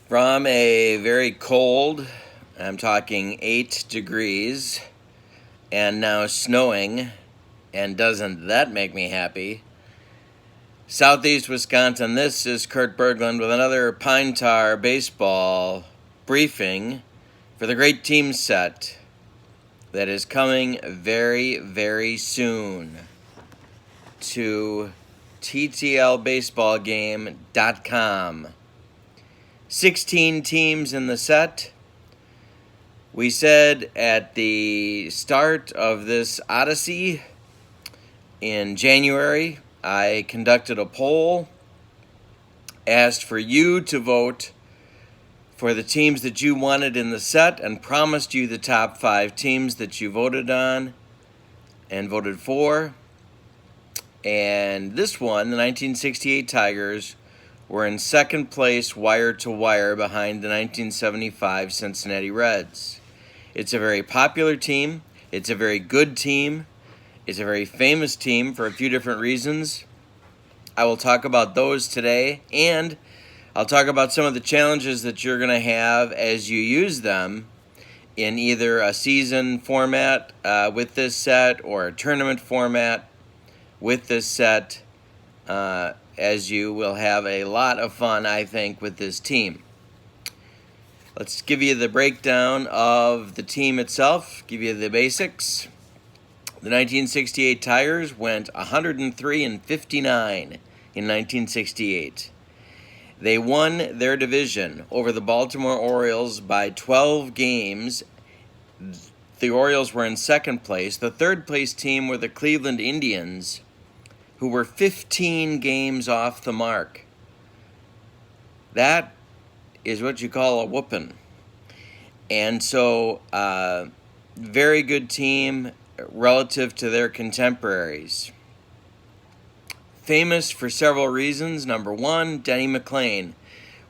From a very cold, I'm talking 8 degrees, and now snowing, and doesn't that make me happy? Southeast Wisconsin, this is Kurt Berglund with another Pine Tar baseball briefing for the great team set that is coming very, very soon to ttlbaseballgame.com. 16 teams in the set. We said at the start of this odyssey in January, I conducted a poll, asked for you to vote for the teams that you wanted in the set, and promised you the top 5 teams that you voted on and voted for. And this one, the 1968 Tigers, were in second place wire to wire behind the 1975 Cincinnati Reds. It's a very popular team. It's a very good team. It's a very famous team for a few different reasons. I will talk about those today, and I'll talk about some of the challenges that you're going to have as you use them in either a season format with this set or a tournament format with this set, as you will have a lot of fun, I think, with this team. Let's give you the breakdown of the team itself, give you the basics. The 1968 Tigers went 103-59 in 1968. They won their division over the Baltimore Orioles by 12 games. The Orioles were in second place. The third place team were the Cleveland Indians, who were 15 games off the mark. That is what you call a whooping. And so, very good team relative to their contemporaries. Famous for several reasons. Number one, Denny McLain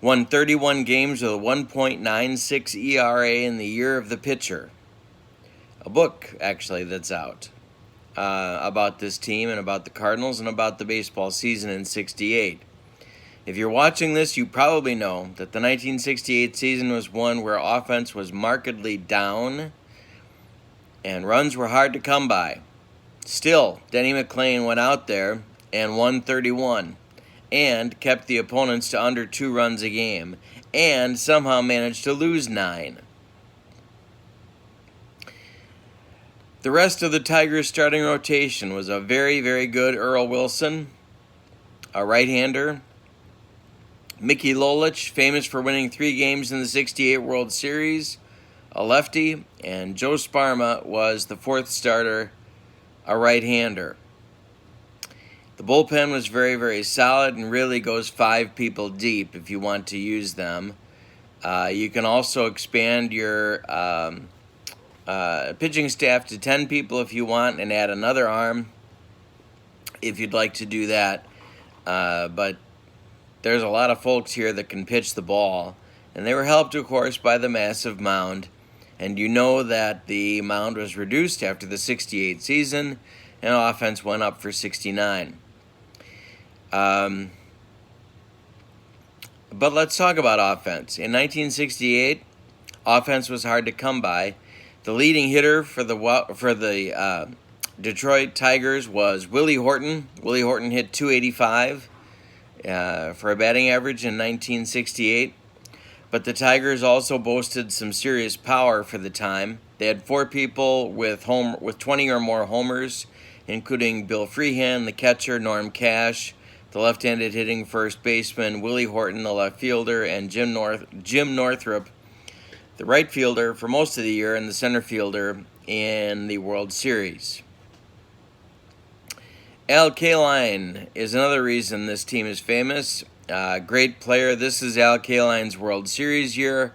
won 31 games with a 1.96 ERA in the year of the pitcher. A book, actually, that's out about this team and about the Cardinals and about the baseball season in '68. If you're watching this, you probably know that the 1968 season was one where offense was markedly down and runs were hard to come by. Still, Denny McLain went out there and won 31 and kept the opponents to under 2 runs a game and somehow managed to lose 9. The rest of the Tigers' starting rotation was a very, very good Earl Wilson, a right-hander. Mickey Lolich, famous for winning 3 games in the '68 World Series, a lefty. And Joe Sparma was the 4th starter, a right-hander. The bullpen was very, very solid and really goes 5 people deep if you want to use them. You can also expand your pitching staff to 10 people if you want and add another arm if you'd like to do that. But there's a lot of folks here that can pitch the ball, and they were helped, of course, by the massive mound. And you know that the mound was reduced after the '68 season, and offense went up for '69. But let's talk about offense. In 1968, offense was hard to come by. The leading hitter for the Detroit Tigers was Willie Horton. Willie Horton hit .285 for a batting average in 1968. But the Tigers also boasted some serious power for the time. They had 4 people with 20 or more homers, including Bill Freehan, the catcher, Norm Cash, the left-handed hitting first baseman, Willie Horton, the left fielder, and Jim Northrup, the right fielder for most of the year, and the center fielder in the World Series. Al Kaline is another reason this team is famous. Great player. This is Al Kaline's World Series year,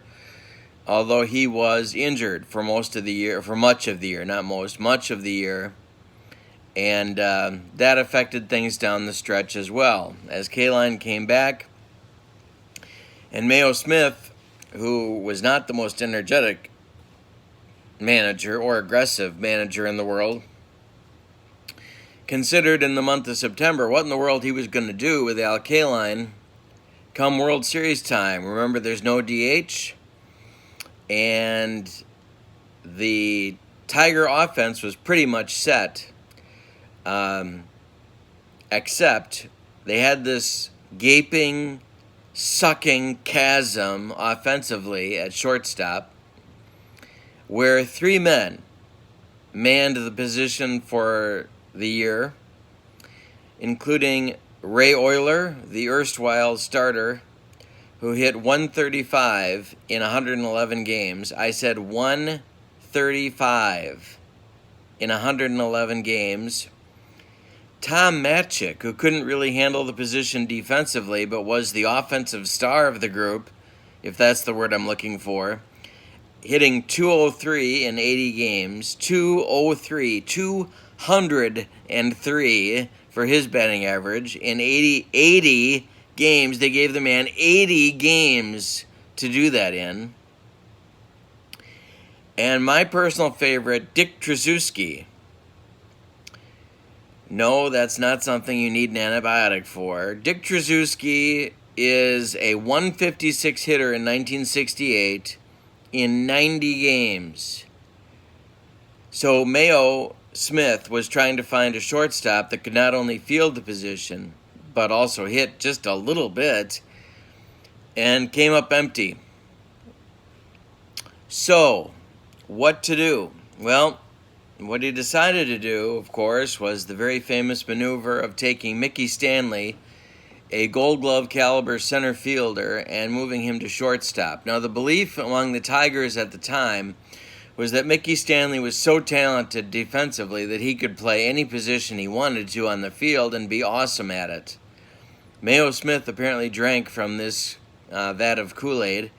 although he was injured for much of the year, much of the year. And that affected things down the stretch as well. As Kaline came back, and Mayo Smith, who was not the most energetic manager or aggressive manager in the world, considered in the month of September what in the world he was going to do with Al Kaline come World Series time. Remember, there's no DH, and the Tiger offense was pretty much set, except they had this gaping, sucking chasm offensively at shortstop, where three men manned the position for the year, including Ray Oyler, the erstwhile starter, who hit 135 in 111 games. I said 135 in 111 games. Tom Matchik, who couldn't really handle the position defensively, but was the offensive star of the group, if that's the word I'm looking for, hitting 203 in 80 games. 203 for his batting average in 80 games. They gave the man 80 games to do that in. And my personal favorite, Dick Tracewski. No, that's not something you need an antibiotic for. Dick Tracewski is a 156 hitter in 1968 in 90 games. So Mayo Smith was trying to find a shortstop that could not only field the position, but also hit just a little bit, and came up empty. So, what to do? Well, what he decided to do, of course, was the very famous maneuver of taking Mickey Stanley, a Gold Glove caliber center fielder, and moving him to shortstop. Now, the belief among the Tigers at the time was that Mickey Stanley was so talented defensively that he could play any position he wanted to on the field and be awesome at it. Mayo Smith apparently drank from this vat of Kool-Aid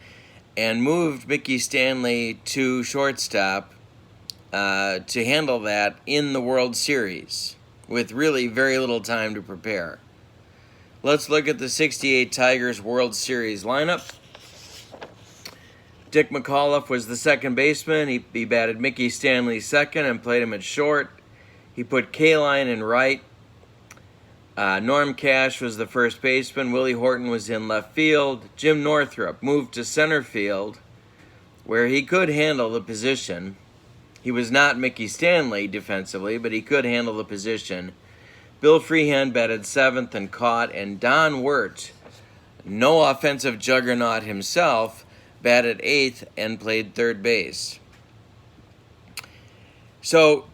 and moved Mickey Stanley to shortstop to handle that in the World Series with really very little time to prepare. Let's look at the 68 Tigers World Series lineup. Dick McAuliffe was the second baseman. He batted Mickey Stanley second and played him at short. He put Kaline in right. Norm Cash was the first baseman. Willie Horton was in left field. Jim Northrup moved to center field, where he could handle the position. He was not Mickey Stanley defensively, but he could handle the position. Bill Freehan batted seventh and caught, and Don Wirt, no offensive juggernaut himself, batted eighth and played third base. So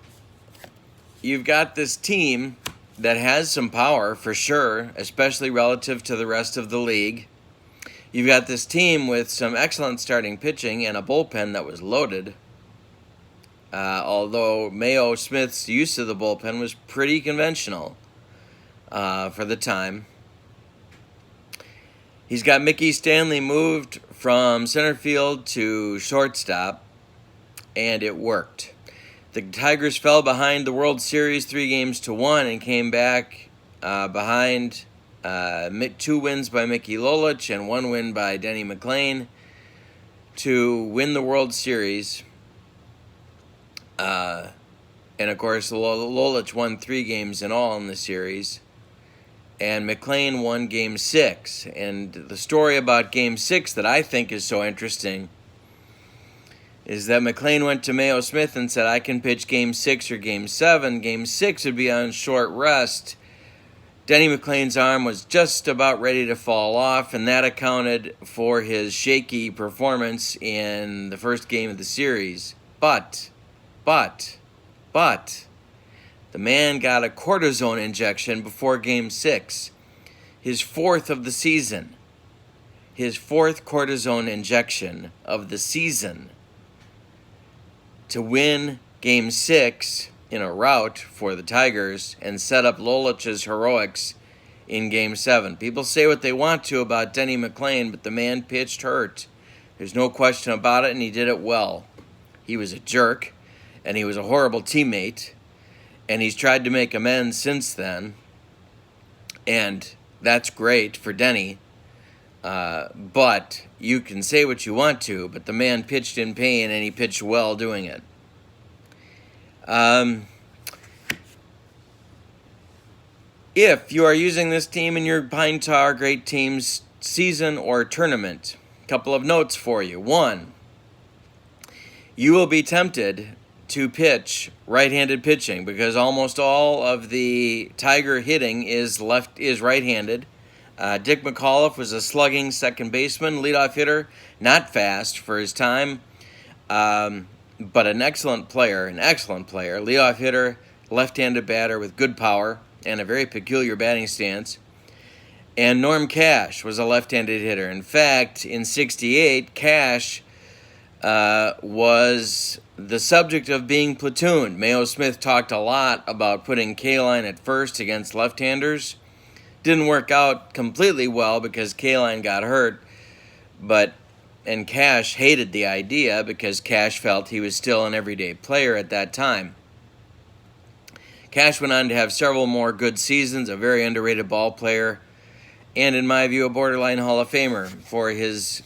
you've got this team that has some power for sure, especially relative to the rest of the league. You've got this team with some excellent starting pitching and a bullpen that was loaded. Although Mayo Smith's use of the bullpen was pretty conventional for the time. He's got Mickey Stanley moved from center field to shortstop, and it worked. The Tigers fell behind the World Series 3-1 and came back behind 2 wins by Mickey Lolich and 1 win by Denny McLain to win the World Series. And of course, Lolich won 3 games in all in the series, and McLain won Game 6. And the story about Game 6 that I think is so interesting is that McLain went to Mayo Smith and said, I can pitch Game 6 or Game 7. Game 6 would be on short rest. Denny McLain's arm was just about ready to fall off, and that accounted for his shaky performance in the first game of the series. But, the man got a cortisone injection before Game 6, his 4th of the season. His 4th cortisone injection of the season to win Game 6 in a rout for the Tigers and set up Lolich's heroics in Game 7. People say what they want to about Denny McLain, but the man pitched hurt. There's no question about it, and he did it well. He was a jerk, and he was a horrible teammate, and he's tried to make amends since then, and that's great for Denny. But you can say what you want to, but the man pitched in pain, and he pitched well doing it. If you are using this team in your Pine Tar Great Teams season or tournament. A couple of notes for you. One, you will be tempted to pitch right-handed pitching because almost all of the Tiger hitting is right-handed. Dick McAuliffe was a slugging second baseman, leadoff hitter, not fast for his time, but an excellent player, leadoff hitter, left-handed batter with good power and a very peculiar batting stance. And Norm Cash was a left-handed hitter. In fact, in '68, Cash was the subject of being platooned. Mayo Smith talked a lot about putting Kaline at first against left-handers. Didn't work out completely well because Kaline got hurt, and Cash hated the idea because Cash felt he was still an everyday player at that time. Cash went on to have several more good seasons, a very underrated ball player, and in my view, a borderline Hall of Famer for his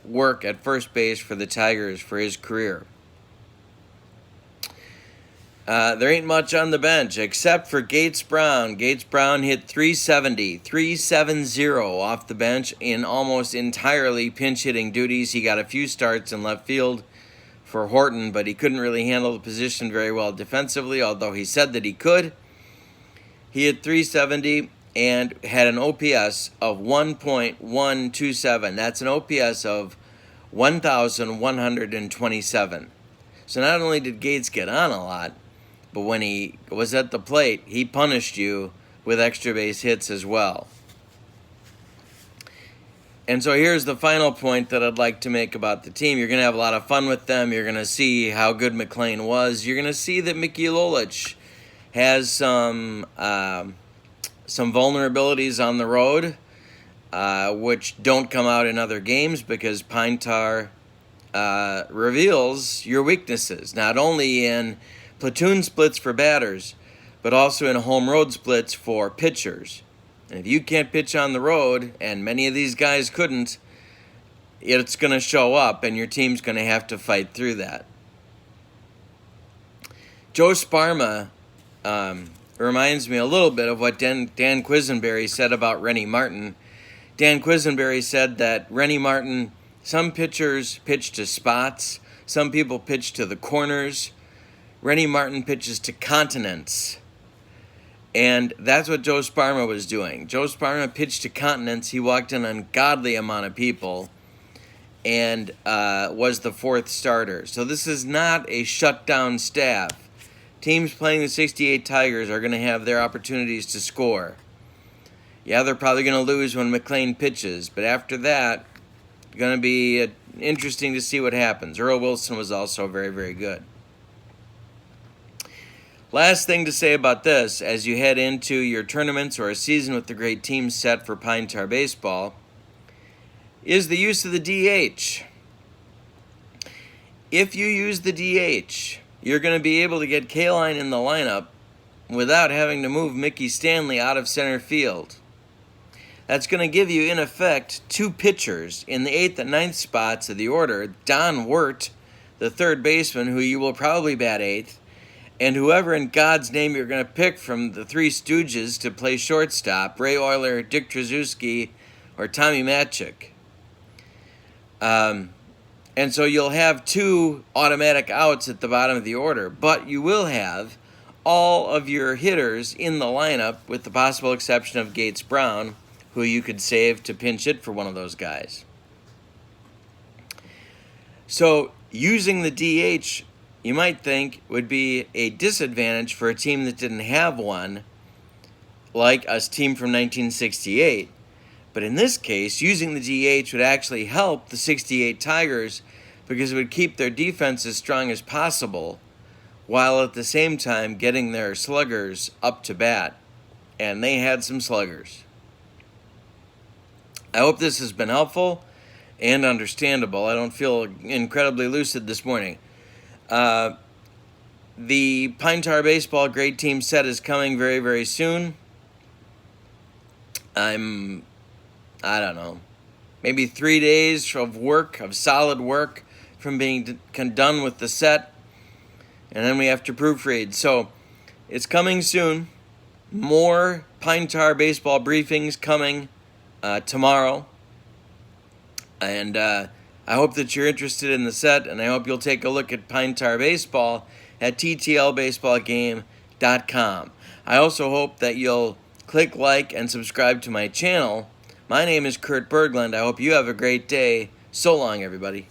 work at first base for the Tigers for his career. There ain't much on the bench except for Gates Brown. Gates Brown hit 370 off the bench in almost entirely pinch-hitting duties. He got a few starts in left field for Horton, but he couldn't really handle the position very well defensively, although he said that he could. He hit 370 and had an OPS of 1.127. That's an OPS of 1,127. So not only did Gates get on a lot, but when he was at the plate, he punished you with extra base hits as well. And so here's the final point that I'd like to make about the team. You're going to have a lot of fun with them. You're going to see how good McLean was. You're going to see that Mickey Lolich has some vulnerabilities on the road, which don't come out in other games because Pine Tar reveals your weaknesses, not only in platoon splits for batters, but also in home road splits for pitchers. And if you can't pitch on the road, and many of these guys couldn't, it's going to show up, and your team's going to have to fight through that. Joe Sparma reminds me a little bit of what Dan Quisenberry said about Rennie Martin. Dan Quisenberry said that Rennie Martin, some pitchers pitch to spots, some people pitch to the corners. Rennie Martin pitches to continents. And that's what Joe Sparma was doing. Joe Sparma pitched to continents. He walked an ungodly amount of people and was the fourth starter. So this is not a shutdown staff. Teams playing the '68 Tigers are going to have their opportunities to score. Yeah, they're probably going to lose when McLean pitches, but after that, it's going to be interesting to see what happens. Earl Wilson was also very, very good. Last thing to say about this, as you head into your tournaments or a season with the great teams set for Pine Tar Baseball, is the use of the DH. If you use the DH, you're going to be able to get Kaline in the lineup without having to move Mickey Stanley out of center field. That's going to give you, in effect, two pitchers in the 8th and 9th spots of the order. Don Wirt, the third baseman, who you will probably bat 8th, and whoever in God's name you're going to pick from the Three Stooges to play shortstop, Ray Euler, Dick Tracewski, or Tommy Matchik. And so you'll have two automatic outs at the bottom of the order, but you will have all of your hitters in the lineup with the possible exception of Gates Brown, who you could save to pinch hit for one of those guys. So using the DH, you might think, would be a disadvantage for a team that didn't have one, like a team from 1968. But in this case, using the DH would actually help the '68 Tigers because it would keep their defense as strong as possible while at the same time getting their sluggers up to bat. And they had some sluggers. I hope this has been helpful and understandable. I don't feel incredibly lucid this morning. The Pine Tar Baseball Great Team set is coming very, very soon. I don't know, maybe 3 days of work, of solid work from being done with the set. And then we have to proofread. So it's coming soon. More Pine Tar Baseball briefings coming tomorrow And I hope that you're interested in the set, and I hope you'll take a look at Pine Tar Baseball at ttlbaseballgame.com. I also hope that you'll click like and subscribe to my channel. My name is Kurt Berglund. I hope you have a great day. So long, everybody.